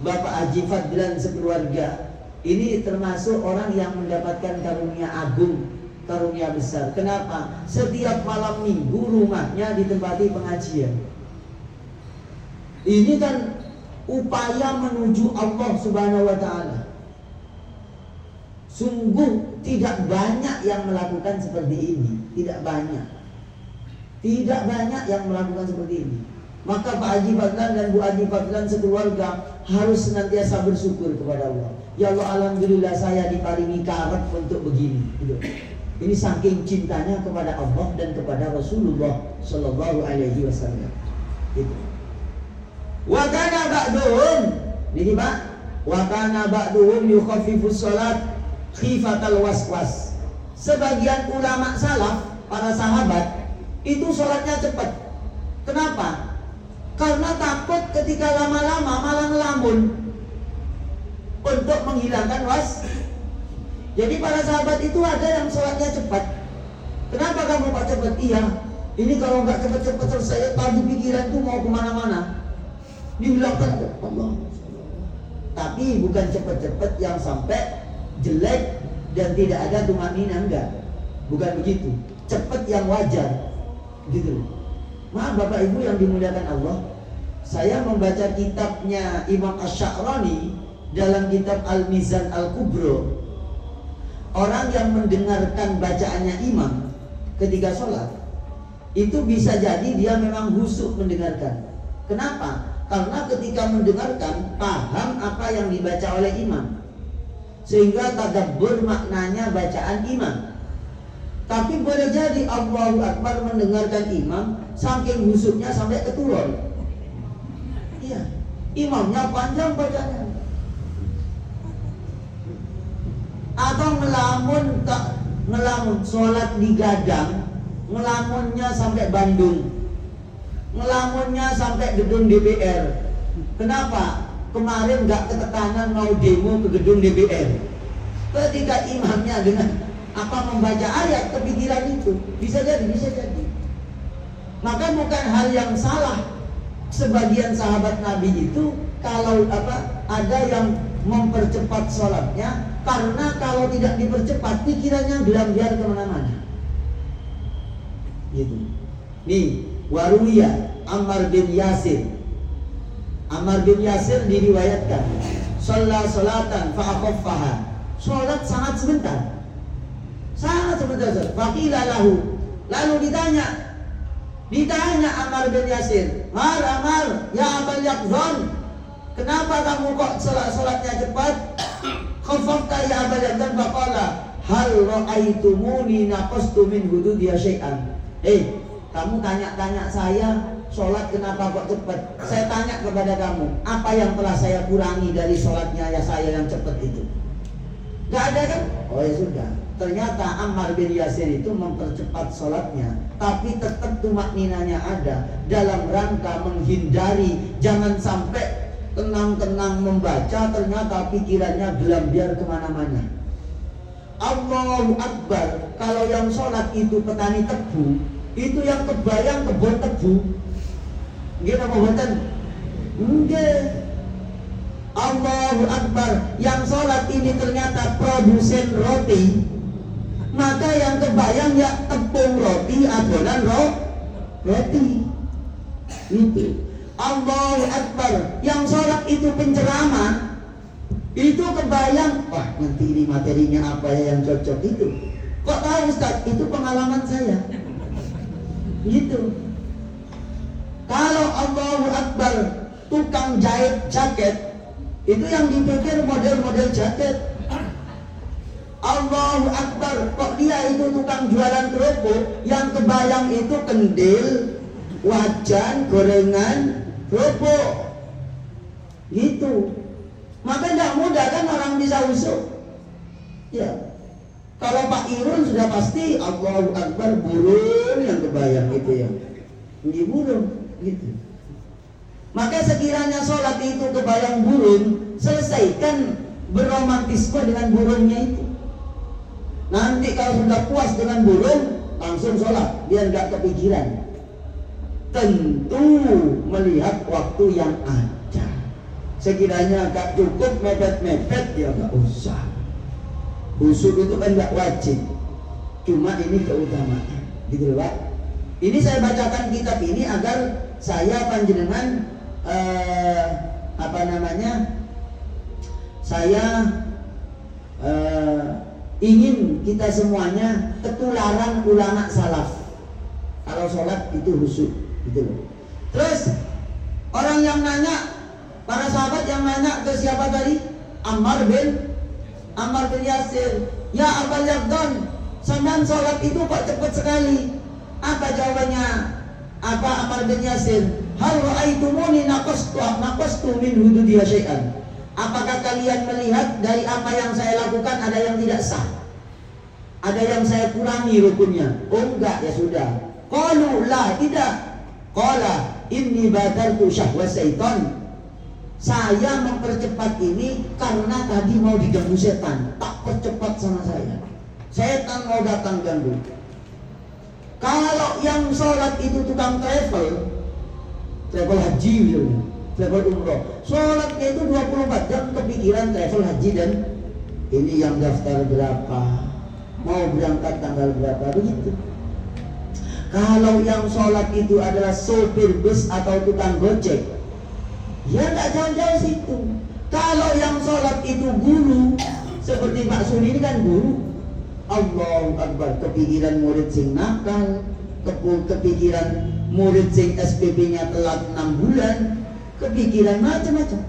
Bapak Haji Fadlan sekeluarga ini termasuk orang yang mendapatkan karunia agung, karunia besar. Kenapa? Setiap malam minggu rumahnya ditempati pengajian. Ini kan upaya menuju Allah Subhanahu wa ta'ala. Sungguh tidak banyak yang melakukan seperti ini. Tidak banyak yang melakukan seperti ini. Maka Pak Haji Fadlan dan Bu Haji Fadlan sekeluarga harus senantiasa bersyukur kepada Allah. Ya Allah, alhamdulillah saya diparingi karep untuk begini. Ini saking cintanya kepada Allah dan kepada Rasulullah Shallallahu Alaihi Wasallam. Wa kana ba'duhum, ini Pak, wa kana ba'duhum yukhaffifus salat khifatal waswas. Sebagian ulama salaf, para sahabat itu sholatnya cepat. Kenapa? Karena takut ketika lama-lama malah ngelamun untuk menghilangkan was. Jadi para sahabat itu ada yang sholatnya cepat. Kenapa kamu Pak cepat? Iya, ini kalau nggak cepat-cepat selesai, tadi pikiran itu mau kemana-mana. Dihilangkan Allah. Tapi bukan cepat-cepat yang sampai jelek dan tidak ada tumanina, enggak. Bukan begitu. Cepat yang wajar. Gitu. Maaf Bapak Ibu yang dimuliakan Allah, saya membaca kitabnya Imam Asy-Sya'rani dalam kitab Al-Mizan Al-Kubro. Orang yang mendengarkan bacaannya imam ketika sholat, itu bisa jadi dia memang khusyuk mendengarkan. Kenapa? Karena ketika mendengarkan paham apa yang dibaca oleh imam, sehingga tadabbur maknanya bacaan imam. Tapi boleh jadi Allahu Akbar mendengarkan imam saking khusyuknya sampai keturun. Iya, imamnya panjang bacanya. Atau ngelamun sholat di Gadang, ngelamunnya sampai Bandung, ngelamunnya sampai gedung DPR. Kenapa? Kemarin gak ketekanan mau demo ke gedung DPR. Ketika imamnya dengan membaca ayat, kepikiran itu bisa jadi. Maka bukan hal yang salah sebagian sahabat Nabi itu kalau ada yang mempercepat sholatnya, karena kalau tidak dipercepat pikirannya gelambiar kemana-mana. Gitu. Nih, Waruya Ammar bin Yasir. Ammar bin Yasir diriwayatkan, sholat sholatan fa'akhaffaha. Sholat sangat sebentar. Faqila lahu. Lalu ditanya Ammar bin Yasir, Amar, ya Abal Yaqzan, kenapa kamu kok sholatnya cepat? Khafafta ya Abal Yaqzan, faqala hal ra'aitumuni naqastu min hududiyya syai'an. Kamu tanya-tanya saya sholat kenapa kok cepat? Saya tanya kepada kamu, apa yang telah saya kurangi dari sholatnya ya saya yang cepat itu? Gak ada kan? Oh ya sudah. Ternyata Ammar bin Yasir itu mempercepat sholatnya, tapi tetap tumakninanya ada dalam rangka menghindari jangan sampai tenang-tenang membaca ternyata pikirannya gelambiar kemana-mana. Allahu Akbar. Kalau yang sholat itu petani tebu, itu yang kebayang kebun tebu. Nggih napa mboten? Nggih. Allahu Akbar. Yang sholat ini ternyata produsen roti, maka yang kebayang ya tepung roti, adonan roti. Itu. Allahu Akbar. Yang sholat itu penceramah, itu kebayang, wah nanti ini materinya apa ya yang cocok itu. Kok tahu Ustaz? Itu pengalaman saya. Gitu. Kalau Allahu Akbar tukang jahit jaket, itu yang dipikir model-model jaket. Allahu Akbar, kok dia itu tukang jualan kerupuk, yang kebayang itu kendil, wajan, gorengan, kerupuk. Gitu. Maka tidak mudah kan orang bisa usuk. Ya. Kalau Pak Irun sudah pasti Allahu Akbar burung yang kebayang itu ya. Ini burung gitu. Maka sekiranya sholat itu kebayang burung, selesaikan berromantisme dengan burungnya itu. Nanti kalau sudah puas dengan burung, langsung sholat biar gak kepikiran. Tentu melihat waktu yang ada. sekiranya gak cukup mepet-mepet ya gak usah. Khusyuk itu kan gak wajib, cuma ini keutamaan, gitu loh Pak. Ini saya bacakan kitab ini agar saya panjenengan saya ingin kita semuanya ketularan ulama salaf. Kalau sholat itu khusyuk, gitu loh. Terus orang yang nanya, para sahabat yang nanya ke siapa tadi? Ammar bin Yasir, ya Abul Yaqdan, sampean sholat itu kok cepat sekali? Apa jawabannya? Apa Ammar bin Yasir? Hal ra'aitumuni naqastu min hududiya syai'an. Apakah kalian melihat dari apa yang saya lakukan ada yang tidak sah? Ada yang saya kurangi rukunnya? Oh enggak, ya sudah. Qalu la, tidak. Qala inni badartu syahwa syaitan. Saya mempercepat ini karena tadi mau diganggu setan. Tak percepat sama saya. Setan mau datang ganggu. Kalau yang sholat itu tukang travel haji misalnya, travel umroh, sholatnya itu 24 jam kepikiran travel haji dan ini yang daftar berapa, mau berangkat tanggal berapa, begitu. Kalau yang sholat itu adalah sopir bus atau tukang gojek, ya nggak jauh-jauh situ. Kalau yang sholat itu guru, seperti Pak Suni ini kan guru, Allahu Akbar, kepikiran murid sing nakal, kepikiran murid sing SPP-nya telat 6 bulan, kepikiran macam-macam,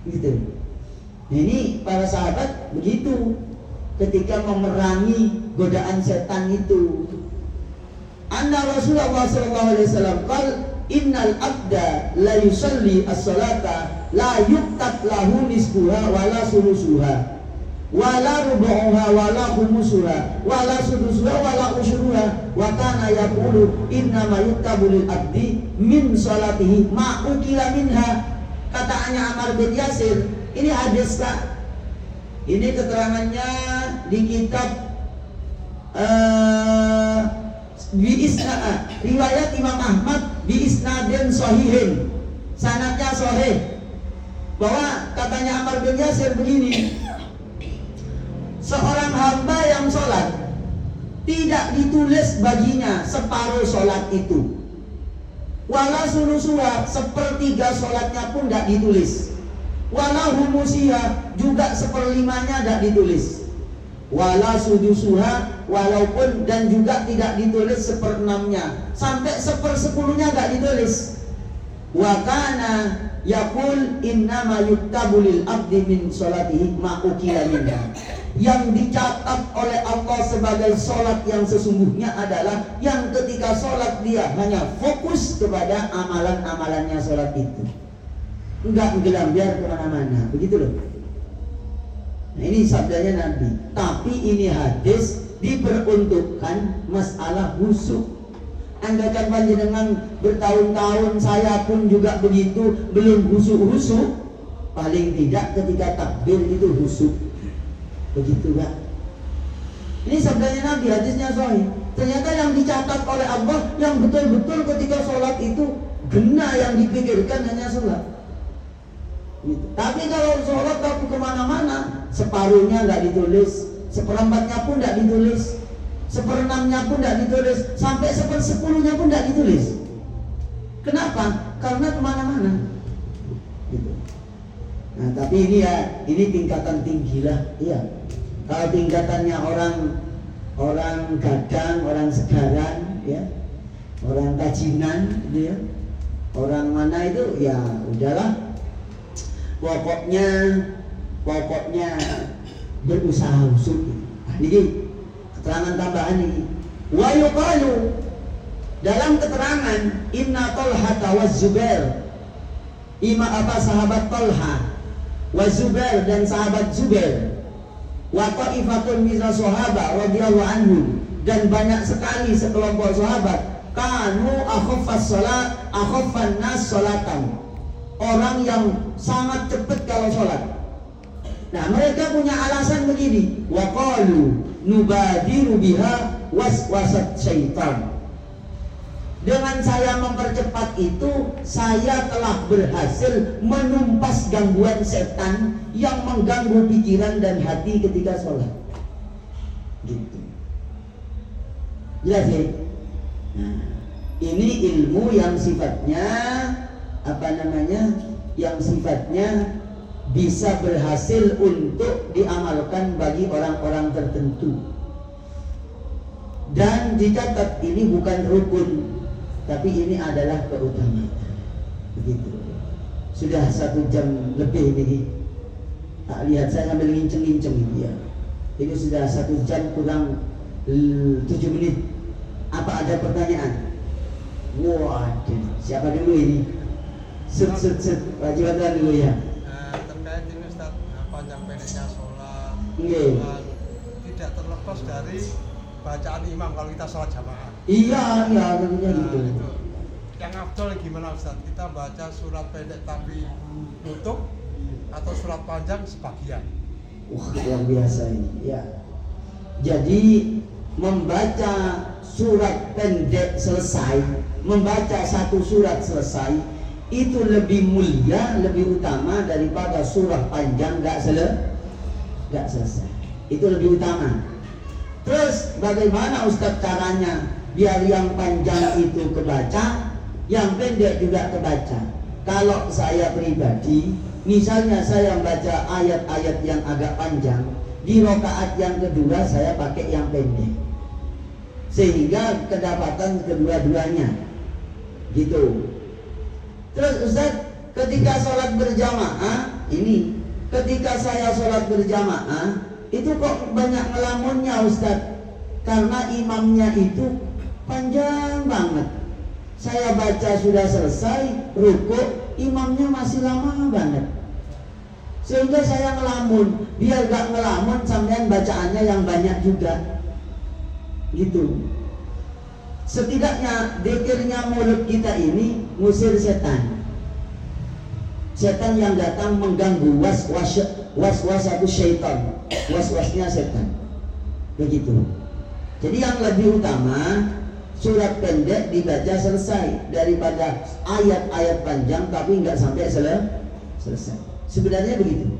gitu. Ini para sahabat begitu ketika memerangi godaan setan itu. Anna Rasulullah SAW qal innal abda la yusalli as-salata la yuktab lahu nisfuha wala sulusuha wala rubu'uha wala khumusuha wala sudusuha wala usyuruha wa kana yaqulu inna ma yuktabu lil abdi min salatihi ma ukila minha. Kataannya Ammar bin Yasir, ini hadis Kak, ini keterangannya di kitab riwayat Imam Ahmad bi isnadin sahihin, sanadnya sahih, bahwa katanya Ammar bin Yasir begini, seorang hamba yang sholat tidak ditulis baginya separuh sholat itu, wala sulusuha, sepertiga sholatnya pun tidak ditulis, wala humusiha, juga seperlimanya tidak ditulis, wala sudusuha, walaupun dan juga tidak ditulis seperenamnya, sampai sepersepuluhnya tidak ditulis. Wa kana yaqul innama yuktabu lil abdi min sholatihi ma ukila minha. Yang dicatat oleh Allah sebagai sholat yang sesungguhnya adalah yang ketika sholat dia hanya fokus kepada amalan-amalannya sholat itu, enggak gelambir kemana-mana, begitu loh. Nah ini sabdanya Nabi, tapi ini hadis diperuntukkan masalah khusyuk. Andaikan panjenengan bertahun-tahun, saya pun juga begitu, belum khusyuk-khusyuk, paling tidak ketika takbir itu khusyuk, begitu Pak. Ini sabdanya Nabi, hadisnya sahih. Ternyata yang dicatat oleh Allah, yang betul-betul ketika sholat itu gena, yang dipikirkan hanya sholat gitu. Tapi kalau sholat aku kemana-mana, separuhnya nggak ditulis, seperempatnya pun nggak ditulis, seperenamnya pun nggak ditulis, sampai sepersepuluhnya pun nggak ditulis. Kenapa? Karena kemana-mana gitu. Nah tapi ini ya, ini tingkatan tinggi lah, iya. Kalau tingkatannya orang gadang, orang segaran, ya, orang kajinan, gitu ya, orang mana itu, ya udahlah. Pokoknya berusaha khusyuk. Nah, ini keterangan tambahan ini. Wa yuqalu, dalam keterangan inna Talha wa Zubair, sahabat Talha wa Zubair dan sahabat Zubair, wa ta'ifatun min sahabat radhiyallahu anhu, dan banyak sekali sekelompok sahabat, kanu akhaffan nas salatan, orang yang sangat cepat kalau sholat. Nah mereka punya alasan begini, wa qalu nubadiru biha waswasat syaitan. Dengan saya mempercepat itu, saya telah berhasil menumpas gangguan setan yang mengganggu pikiran dan hati ketika sholat. Gitu. Jelas ya? Nah, ini ilmu yang sifatnya yang sifatnya bisa berhasil untuk diamalkan bagi orang-orang tertentu. Dan dicatat ini bukan rukun, tapi ini adalah keutamaan. Begitu. Sudah 1 jam lebih ini. Tak lihat saya sambil nginceng-nginceng dia. Ini sudah 1 jam kurang 7 menit. Apa ada pertanyaan? Waduh, siapa dulu ini? Set. Pak Jiwatan dulu ya. Terkait ini Ustaz, panjang pendeknya sholat, Nggih. tidak terlepas dari bacaan imam kalau kita sholat jamaah. Iya, tentunya gitu. Itu yang afdol gimana Ustaz? Kita baca surat pendek tapi nutup atau surat panjang sebagian? Wah, luar biasa ini. Ya. Jadi membaca surat pendek selesai, membaca 1 surat selesai, itu lebih mulia, lebih utama daripada surat panjang gak selesai. Itu lebih utama. Terus bagaimana Ustaz caranya biar yang panjang itu kebaca, yang pendek juga kebaca? Kalau saya pribadi, misalnya saya baca ayat-ayat yang agak panjang, di rakaat yang kedua saya pakai yang pendek, sehingga kedapatan kedua-duanya. Gitu. Terus Ustaz, ketika sholat berjamaah, ketika saya sholat berjamaah, itu kok banyak ngelamunnya Ustaz? Karena imamnya itu panjang banget. Saya baca sudah selesai, rukuk, imamnya masih lama banget. Sehingga saya ngelamun. Biar gak ngelamun, sampean bacaannya yang banyak juga. Gitu. Setidaknya zikirnya mulut kita ini ngusir setan. Setan yang datang mengganggu was-wasatu syaitan. Was-wasnya setan. Begitu. Jadi yang lebih utama surat pendek dibaca selesai daripada ayat-ayat panjang tapi nggak sampai selesai. Sebenarnya begitu.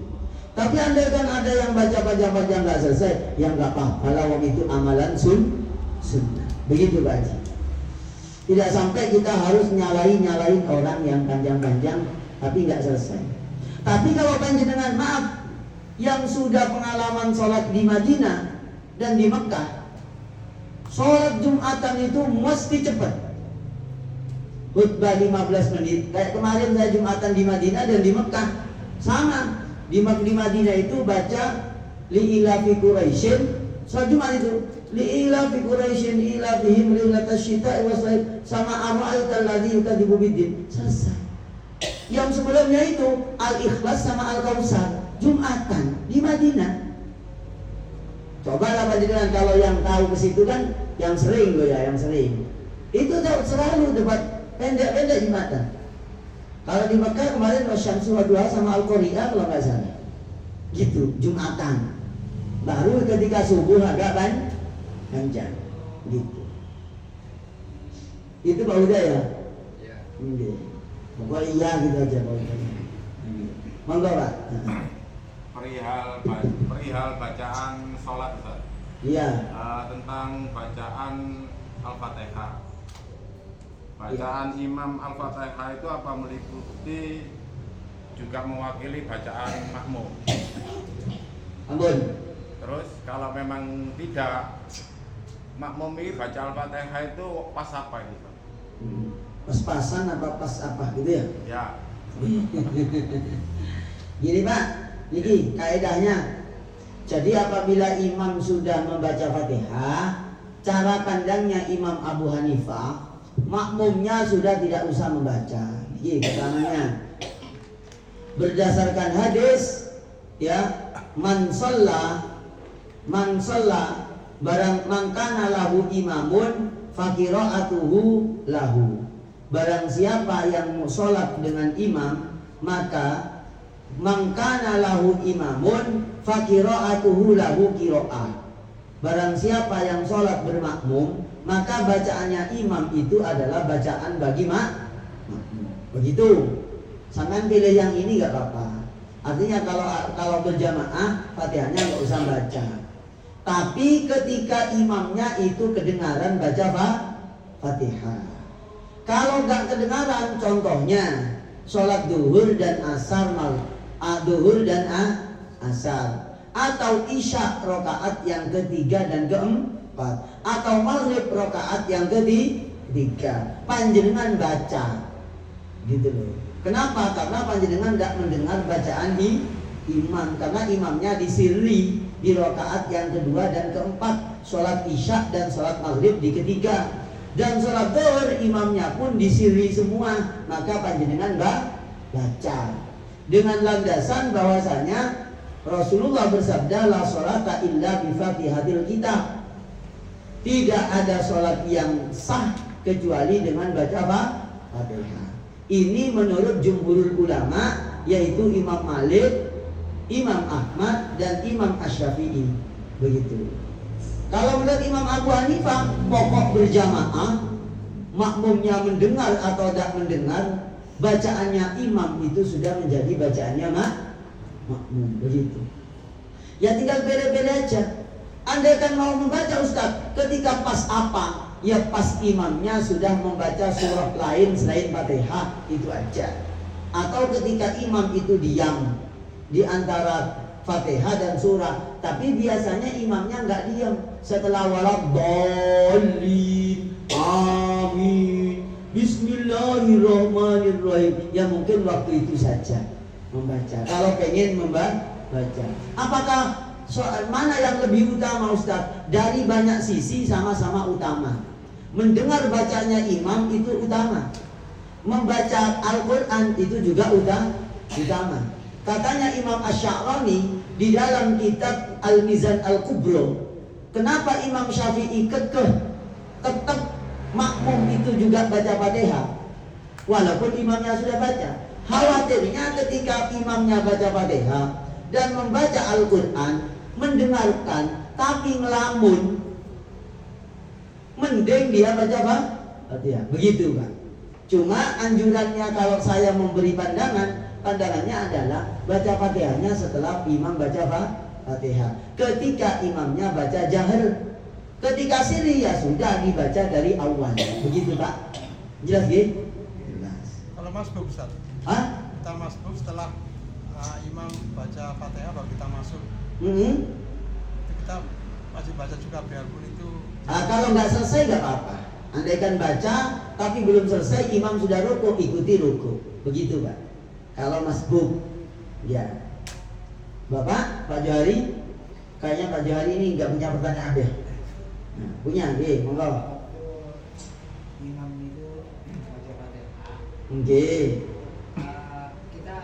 Tapi andai kan ada yang baca panjang nggak selesai, ya nggak apa-apa. Kalau itu amalan sunnah. Begitu Pak Haji. Tidak sampai kita harus nyalain orang yang panjang-panjang tapi nggak selesai. Tapi kalau panjenengan maaf yang sudah pengalaman sholat di Madinah dan di Mekah, sholat Jumatan itu mesti cepat. Khutbah 15 menit. Kayak kemarin saya Jumatan di Madinah dan di Mekah sama. Di Madinah itu baca li'ilafi Quraisyin. Sholat Jumat itu li'ilafi Quraisyin ilafihim rihlatash syita'i was-sayf sama ara'aital ladzi yukadzibu biddin. Selesai. Yang sebelumnya itu Al-Ikhlas sama Al-Kautsar, Jumatan di Madinah. Cobalah panjenengan kalau yang tahu ke situ kan, yang sering loh ya, yang sering. Itu selalu debat pendek-pendek Jumatan. Kalau di Mekah kemarin Wasyamsu Waduha sama Al-Qari'ah kalau nggak salah. Gitu, Jumatan. Baru ketika subuh agak panjang. Gitu. Itu Pak Huda ya? Iya. Pokoknya iya gitu aja Pak Huda. Monggo Pak. Perihal bacaan sholat Ustaz. Iya. Tentang bacaan Al-Fatihah. Bacaan Imam Al-Fatihah itu apa meliputi juga mewakili bacaan makmum? Ampun. Terus kalau memang tidak, makmum ini baca Al-Fatihah itu pas apa ini Pak? Pas-pasan apa pas apa gitu ya? Ya. Gini Pak, ini kaedahnya. Jadi apabila imam sudah membaca Fatihah, cara pandangnya Imam Abu Hanifah, makmumnya sudah tidak usah membaca. Ini keterangannya. Berdasarkan hadis, ya, man shalla barang mangkana lahu imamun fakira'atuhu lahu. Barang siapa yang sholat dengan imam, maka mangkana lahu imamun fakira'atuhu lahu kira'ah. barang siapa yang sholat bermakmum, maka bacaannya imam itu adalah bacaan bagi makmum. Begitu. Sampean pilih yang ini gak apa-apa. Artinya kalau berjamaah Fatihahnya nggak usah baca. Tapi ketika imamnya itu kedengaran baca Fatihah. Kalau nggak kedengaran, contohnya sholat duhur dan asar duhur dan asar, atau isya rokaat yang ketiga dan keempat, atau maghrib rokaat yang ketiga, panjenengan baca, gitu loh. Kenapa? Karena panjenengan tidak mendengar bacaan imam, karena imamnya disirri di rokaat yang kedua dan keempat, sholat isya dan sholat maghrib di ketiga, dan sholat zuhur imamnya pun disirri semua, maka panjenengan baca dengan landasan bahwasanya Rasulullah bersabda, la sholata illa bi fatihatil kitab. Tidak ada sholat yang sah kecuali dengan baca Fatihah. Ini menurut jumhurul ulama, yaitu Imam Malik, Imam Ahmad, dan Imam Asy-Syafi'i. Begitu. Kalau menurut Imam Abu Hanifah, pokok berjamaah, makmumnya mendengar atau tidak mendengar, bacaannya imam itu sudah menjadi bacaannya makmum. Begitu. Ya tinggal beda-beda aja. Anda kan mau membaca Ustaz, ketika pas apa? Ya pas imamnya sudah membaca surah lain selain Fatihah, itu aja. Atau ketika imam itu diam di antara Fatihah dan surah, tapi biasanya imamnya nggak diam. Setelah waladhdallin, amin, bismillahirrahmanirrahim, ya mungkin waktu itu saja membaca. Kalau pengen membaca, apakah mana yang lebih utama Ustaz? Dari banyak sisi sama-sama utama. Mendengar bacanya imam itu utama. Membaca Al-Quran itu juga utama. Katanya Imam Asy-Sya'rani di dalam kitab Al-Mizan Al-Kubro, kenapa Imam Syafi'i kekeh tetap makmum itu juga baca Fatihah walaupun imamnya sudah baca? Khawatirnya ketika imamnya baca Fatihah dan membaca Al-Quran, mendengarkan tapi ngelamun, mending dia baca Fatihah. Begitu Pak. Cuma anjurannya kalau saya memberi pandangannya adalah baca Fatihahnya setelah imam baca Fatihah. Ketika imamnya baca jahar, ketika sirri ya sudah dibaca dari awal. Begitu Pak. Jelas gitu? Jelas. Kalau masbuk Ustaz, kita masbuk setelah imam baca Fatihah baru kita masuk. Itu kita masih baca juga biarpun itu. Kalau nggak selesai nggak apa-apa. Andaikan baca tapi belum selesai, imam sudah rukuk, ikuti rukuk. Begitu Pak. Kalau masbuk, ya. Bapak, Pak Johari, kayaknya Pak Johari ini nggak punya pertanyaan deh. Nah, punya, monggo. Imam itu baca Fatihah. Oke. Kita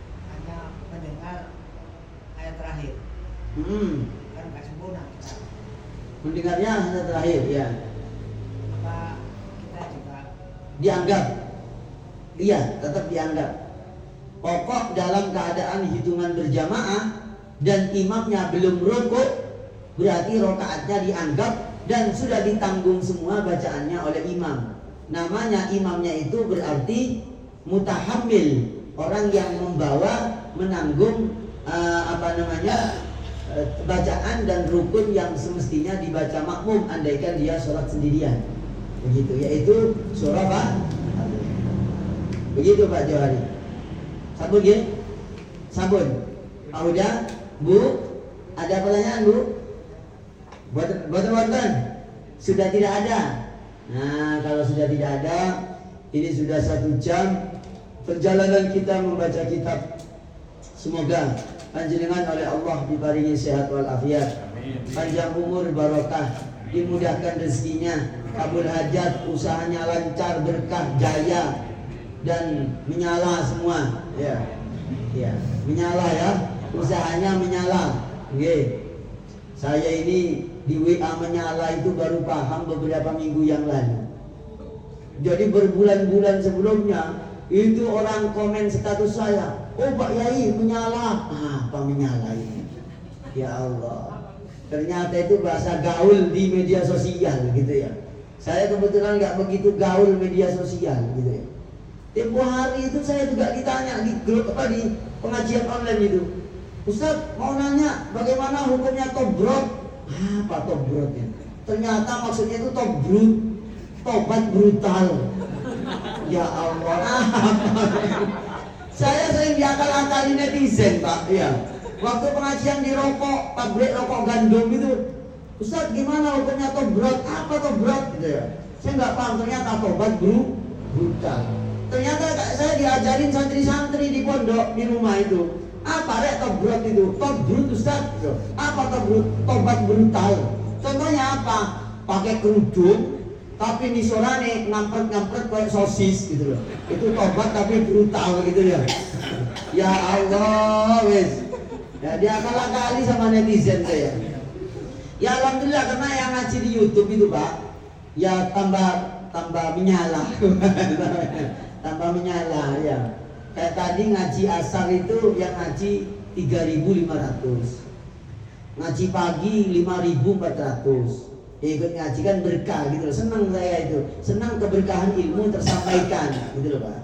hanya mendengar ayat terakhir. Kan nggak sempurna kita. Mendengarnya hanya terakhir, ya. Apa kita juga Dianggap, iya, tetap dianggap. Pokok dalam keadaan hitungan berjamaah dan imamnya belum rukuk, berarti rokaatnya dianggap dan sudah ditanggung semua bacaannya oleh imam. Namanya imamnya itu berarti mutahammil, orang yang membawa, menanggung bacaan dan rukun yang semestinya dibaca makmum andaikan dia sholat sendirian. Begitu, yaitu surah Fatihah. Begitu Pak Johari. Sabun ya? Sabun. Pak Huda, Bu, ada pertanyaan Bu? Buat sudah tidak ada. Nah, kalau sudah tidak ada, ini sudah 1 jam perjalanan kita membaca kitab. Semoga panjenengan oleh Allah diparingi sehat walafiat, panjang umur, barokah, dimudahkan rezekinya, kabul hajat, usahanya lancar, berkah, jaya, dan menyala semua. Ya, menyala ya, usahanya menyala. Oke. Saya ini di WA menyala itu baru paham beberapa minggu yang lalu. Jadi berbulan-bulan sebelumnya itu orang komen status saya, oh Pak Yai menyala. Apa menyala ini? Ya Allah. Ternyata itu bahasa gaul di media sosial gitu ya. Saya kebetulan nggak begitu gaul media sosial gitu ya. Tempo hari itu saya juga ditanya di grup di pengajian online itu, Ustaz mau nanya bagaimana hukumnya tobrot? Apa tobrotnya? Ternyata maksudnya itu tobat brutal. Ya Allah, saya sering diakal-akali netizen Pak. Ya, waktu pengajian di rokok, pabrik rokok gandum itu, Ustaz gimana hukumnya tobrot? Apa tobrot? Gitu ya. Saya nggak paham, ternyata tobat brutal. Ternyata saya diajarin santri-santri di pondok di rumah itu. Apa rek tobrot itu? Tobrut Ustaz. Gitu. Apa tobrut? Tobat brutal. Contohnya apa? Pakai kerudung, tapi nisorane ngampret kayak sosis gitu loh. Itu tobat tapi brutal gitu ya. Ya Allah, wes. Ya dia akal-akali sama netizen saya. Ya alhamdulillah karena yang ngaji di YouTube itu Pak, ya tambah menyala. Tambah menyala ya. Kayak tadi ngaji asar itu yang ngaji 3.500. Ngaji pagi 5.400. Ya, ikut ngaji kan berkah gitu loh. Senang saya itu. Senang keberkahan ilmu tersampaikan gitu loh Pak.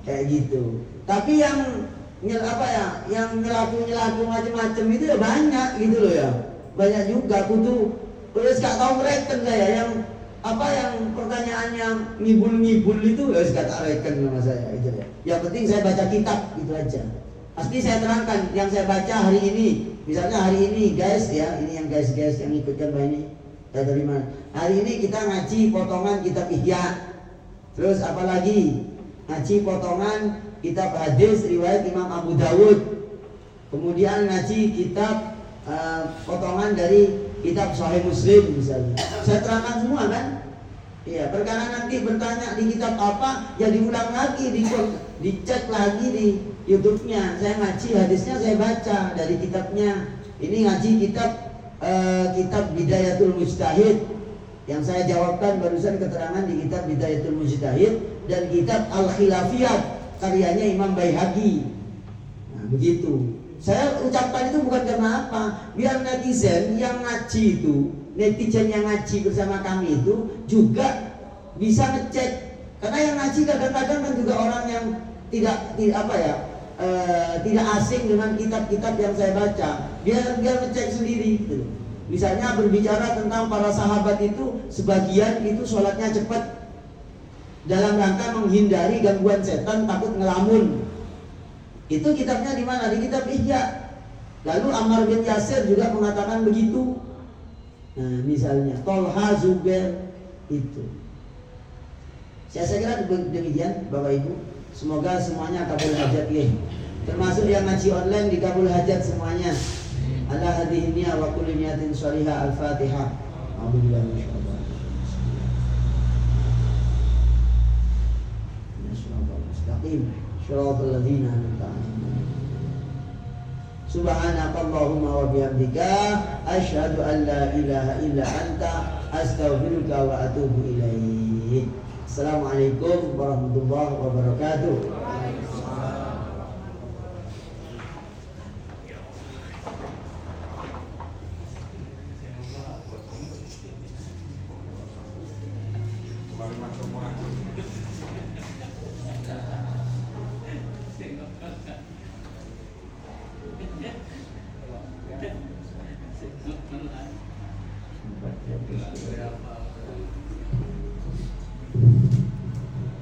Kayak gitu. Tapi yang nyelaku macam-macam itu ya banyak gitu loh ya. Banyak juga kudu terus gak tahu mereken saya yang pertanyaannya ngibul-ngibul itu ya gak tak reken sama saya gitu ya. Yang penting saya baca kitab gitu aja. Pasti saya terangkan yang saya baca hari ini. Misalnya hari ini guys ya, ini yang guys yang ikutkan Pak ini. Dari mana? Hari ini kita ngaji potongan kitab Ihya. Terus apalagi? Ngaji potongan kitab hadis riwayat Imam Abu Dawud. Kemudian ngaji kitab potongan dari kitab Sahih Muslim misalnya. Saya terangkan semua kan? Iya, perkara nanti bertanya di kitab apa, ya diulang lagi, dicek lagi di YouTube-nya. Saya ngaji hadisnya saya baca dari kitabnya. Ini ngaji kitab Bidayatul Mujtahid yang saya jawabkan barusan keterangan di kitab Bidayatul Mujtahid dan kitab Al-Khilafiyat karyanya Imam Baihaqi. Nah, begitu. Saya ucapkan itu bukan karena apa, biar netizen yang ngaji itu, netizen yang ngaji bersama kami itu juga bisa ngecek. Karena yang ngaji kadang-kadang kan juga orang yang tidak asing dengan kitab-kitab yang saya baca. Biar ngecek sendiri gitu. Misalnya berbicara tentang para sahabat itu, sebagian itu sholatnya cepat dalam rangka menghindari gangguan setan, takut ngelamun. Itu kitabnya di mana? Di kitab Ihya. Lalu Ammar bin Yasir juga mengatakan begitu. Nah, misalnya Tolha Zubair itu. Saya kira demikian Bapak Ibu. Semoga semuanya kabul hajat ya. Termasuk yang ngaji online di kabul hajat semuanya. Ala hadhihi niyyah wa kulli niyatin shalihah. Al-Fatihah. A'udzubillahi minasyaitonir rajim. Mustaqim. Shiratal ladzina an'amta 'alaihim. Subhanakallahumma wa bihamdika asyhadu an la ilaha illa anta astaghfiruka wa atubu ilaik. Assalamualaikum warahmatullahi wabarakatuh.